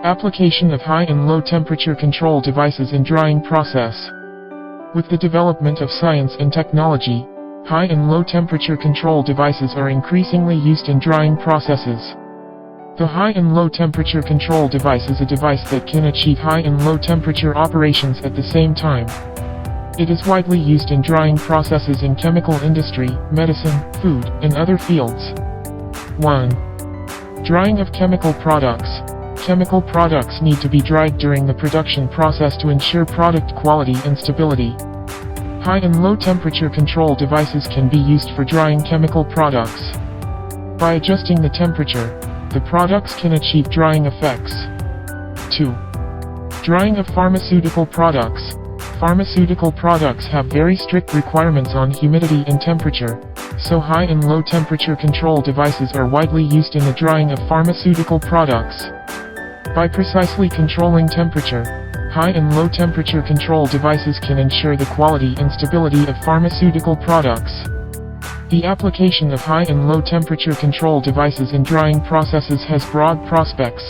Application of high and low temperature control devices in drying process. With the development of science and technology, high and low temperature control devices are increasingly used in drying processes. The high and low temperature control device is a device that can achieve high and low temperature operations at the same time. It is widely used in drying processes in chemical industry, medicine, food, and other fields. 1. Drying of chemical products. Chemical products need to be dried during the production process to ensure product quality and stability. High and low temperature control devices can be used for drying chemical products. By adjusting the temperature, the products can achieve drying effects. 2. Drying of pharmaceutical products. Pharmaceutical products have very strict requirements on humidity and temperature, so high and low temperature control devices are widely used in the drying of pharmaceutical products. By precisely controlling temperature, high and low temperature control devices can ensure the quality and stability of pharmaceutical products. The application of high and low temperature control devices in drying processes has broad prospects.